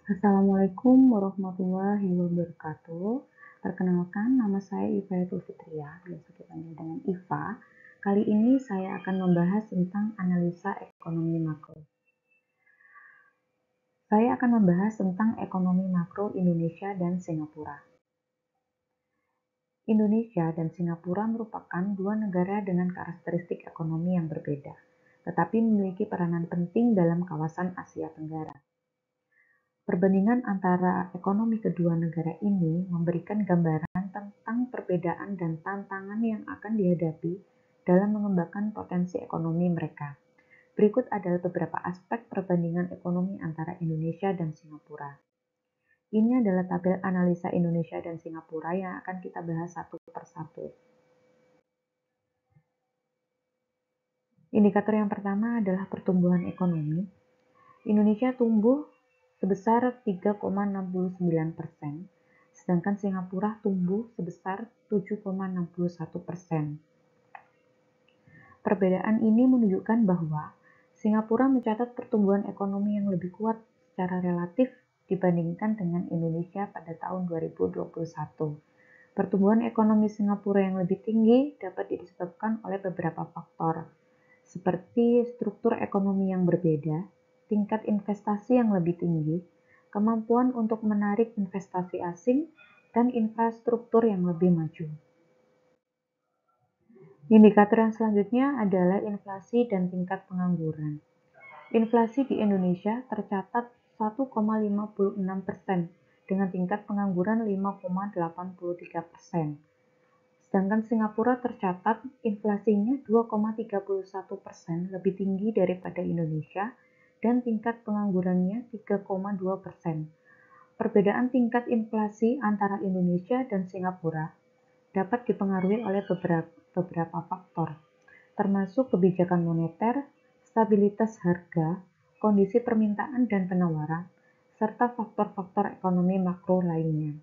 Assalamualaikum warahmatullahi wabarakatuh. Perkenalkan, nama saya Ifayatul Fitriah, biasa dipanggil dengan Iva. Kali ini saya akan membahas tentang analisa ekonomi makro. Saya akan membahas tentang ekonomi makro Indonesia dan Singapura. Indonesia dan Singapura merupakan dua negara dengan karakteristik ekonomi yang berbeda, tetapi memiliki peranan penting dalam kawasan Asia Tenggara. Perbandingan antara ekonomi kedua negara ini memberikan gambaran tentang perbedaan dan tantangan yang akan dihadapi dalam mengembangkan potensi ekonomi mereka. Berikut adalah beberapa aspek perbandingan ekonomi antara Indonesia dan Singapura. Ini adalah tabel analisa Indonesia dan Singapura yang akan kita bahas satu persatu. Indikator yang pertama adalah pertumbuhan ekonomi. Indonesia tumbuh sebesar 3,69%, sedangkan Singapura tumbuh sebesar 7,61%. Perbedaan ini menunjukkan bahwa Singapura mencatat pertumbuhan ekonomi yang lebih kuat secara relatif dibandingkan dengan Indonesia pada tahun 2021. Pertumbuhan ekonomi Singapura yang lebih tinggi dapat disebabkan oleh beberapa faktor, seperti struktur ekonomi yang berbeda, tingkat investasi yang lebih tinggi, kemampuan untuk menarik investasi asing, dan infrastruktur yang lebih maju. Indikator yang selanjutnya adalah inflasi dan tingkat pengangguran. Inflasi di Indonesia tercatat 1,56% dengan tingkat pengangguran 5,83%. Sedangkan Singapura tercatat inflasinya 2,31%, lebih tinggi daripada Indonesia, dan tingkat penganggurannya 3,2%. Perbedaan tingkat inflasi antara Indonesia dan Singapura dapat dipengaruhi oleh beberapa faktor, termasuk kebijakan moneter, stabilitas harga, kondisi permintaan dan penawaran, serta faktor-faktor ekonomi makro lainnya.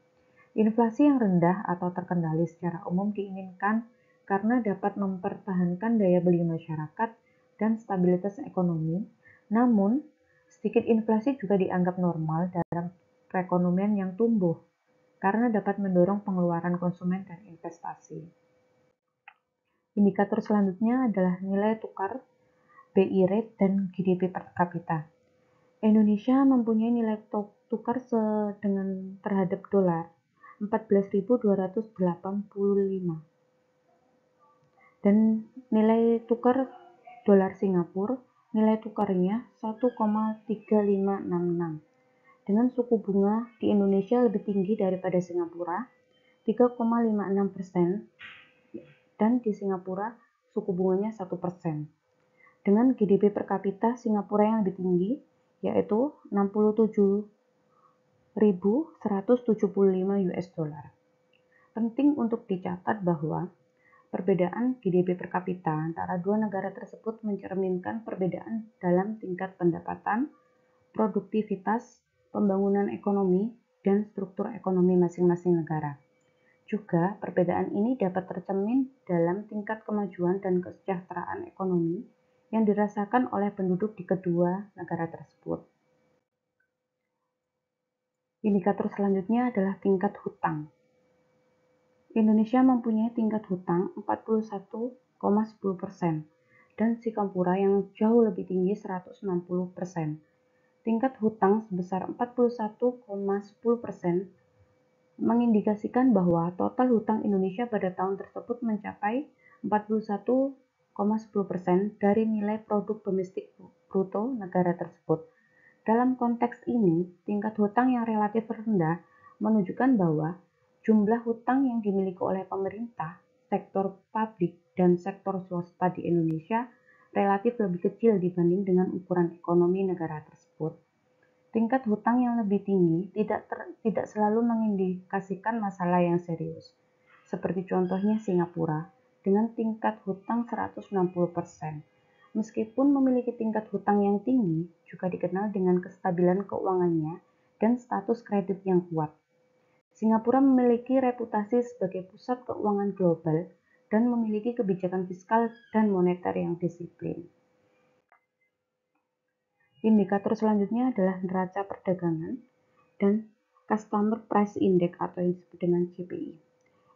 Inflasi yang rendah atau terkendali secara umum diinginkan karena dapat mempertahankan daya beli masyarakat dan stabilitas ekonomi. Namun, sedikit inflasi juga dianggap normal dalam perekonomian yang tumbuh karena dapat mendorong pengeluaran konsumen dan investasi. Indikator selanjutnya adalah nilai tukar, BI rate, dan GDP per kapita. Indonesia mempunyai nilai tukar terhadap dolar 14.285 dan nilai tukar dolar Singapura nilai tukarnya 1,3566 dengan suku bunga di Indonesia lebih tinggi daripada Singapura 3,56% dan di Singapura suku bunganya 1%. Dengan GDP per kapita Singapura yang lebih tinggi yaitu 67.175 US dollar. Penting untuk dicatat bahwa perbedaan GDP per kapita antara dua negara tersebut mencerminkan perbedaan dalam tingkat pendapatan, produktivitas, pembangunan ekonomi, dan struktur ekonomi masing-masing negara. Juga, perbedaan ini dapat tercermin dalam tingkat kemajuan dan kesejahteraan ekonomi yang dirasakan oleh penduduk di kedua negara tersebut. Indikator selanjutnya adalah tingkat hutang. Indonesia mempunyai tingkat hutang 41,10% dan Singapura yang jauh lebih tinggi 160%. Tingkat hutang sebesar 41,10% mengindikasikan bahwa total hutang Indonesia pada tahun tersebut mencapai 41,10% dari nilai produk domestik bruto negara tersebut. Dalam konteks ini, tingkat hutang yang relatif rendah menunjukkan bahwa jumlah hutang yang dimiliki oleh pemerintah, sektor publik, dan sektor swasta di Indonesia relatif lebih kecil dibanding dengan ukuran ekonomi negara tersebut. Tingkat hutang yang lebih tinggi tidak selalu mengindikasikan masalah yang serius, seperti contohnya Singapura dengan tingkat hutang 160%. Meskipun memiliki tingkat hutang yang tinggi, juga dikenal dengan kestabilan keuangannya dan status kredit yang kuat. Singapura memiliki reputasi sebagai pusat keuangan global dan memiliki kebijakan fiskal dan moneter yang disiplin. Indikator selanjutnya adalah neraca perdagangan. dan Customer Price Index atau yang disebut dengan CPI.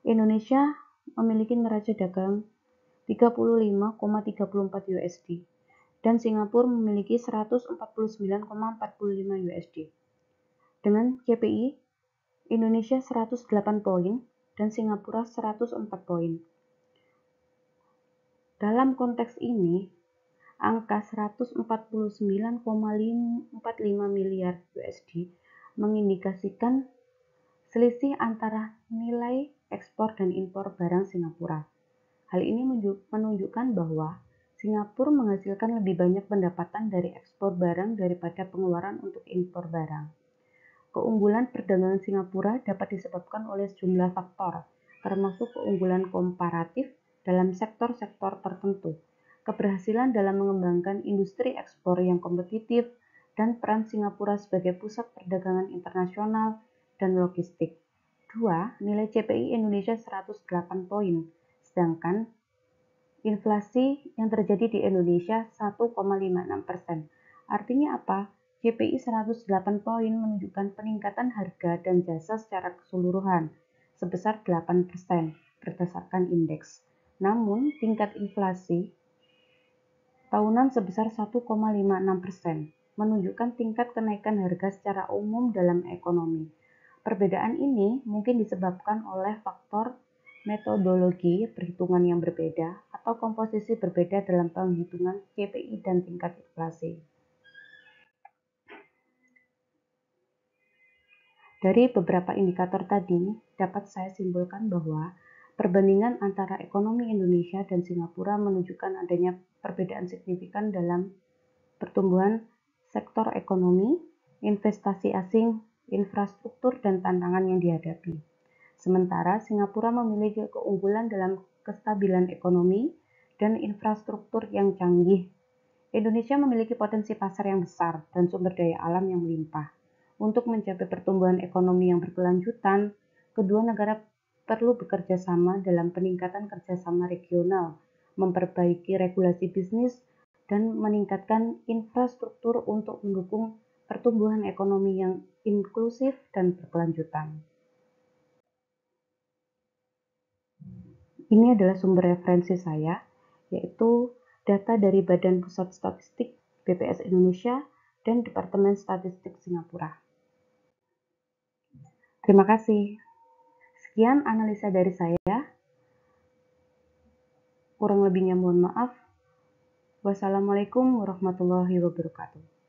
Indonesia memiliki neraca dagang 35,34 USD dan Singapura memiliki 149,45 USD. Dengan CPI, Indonesia 108 poin dan Singapura 104 poin. Dalam konteks ini, angka 149,45 miliar USD mengindikasikan selisih antara nilai ekspor dan impor barang Singapura. Hal ini menunjukkan bahwa Singapura menghasilkan lebih banyak pendapatan dari ekspor barang daripada pengeluaran untuk impor barang. Keunggulan perdagangan Singapura dapat disebabkan oleh sejumlah faktor, termasuk keunggulan komparatif dalam sektor-sektor tertentu, keberhasilan dalam mengembangkan industri ekspor yang kompetitif, dan peran Singapura sebagai pusat perdagangan internasional dan logistik. 2. Nilai CPI Indonesia 108 poin, sedangkan inflasi yang terjadi di Indonesia 1,56%. Artinya apa? CPI 108 poin menunjukkan peningkatan harga dan jasa secara keseluruhan sebesar 8% berdasarkan indeks. Namun, tingkat inflasi tahunan sebesar 1,56%, menunjukkan tingkat kenaikan harga secara umum dalam ekonomi. Perbedaan ini mungkin disebabkan oleh faktor metodologi perhitungan yang berbeda atau komposisi berbeda dalam penghitungan CPI dan tingkat inflasi. Dari beberapa indikator tadi, dapat saya simpulkan bahwa perbandingan antara ekonomi Indonesia dan Singapura menunjukkan adanya perbedaan signifikan dalam pertumbuhan sektor ekonomi, investasi asing, infrastruktur, dan tantangan yang dihadapi. Sementara Singapura memiliki keunggulan dalam kestabilan ekonomi dan infrastruktur yang canggih. Indonesia memiliki potensi pasar yang besar dan sumber daya alam yang melimpah. Untuk mencapai pertumbuhan ekonomi yang berkelanjutan, kedua negara perlu bekerja sama dalam peningkatan kerjasama regional, memperbaiki regulasi bisnis, dan meningkatkan infrastruktur untuk mendukung pertumbuhan ekonomi yang inklusif dan berkelanjutan. Ini adalah sumber referensi saya, yaitu data dari Badan Pusat Statistik BPS Indonesia dan Departemen Statistik Singapura. Terima kasih. Sekian analisa dari saya. Kurang lebihnya mohon maaf. Wassalamualaikum warahmatullahi wabarakatuh.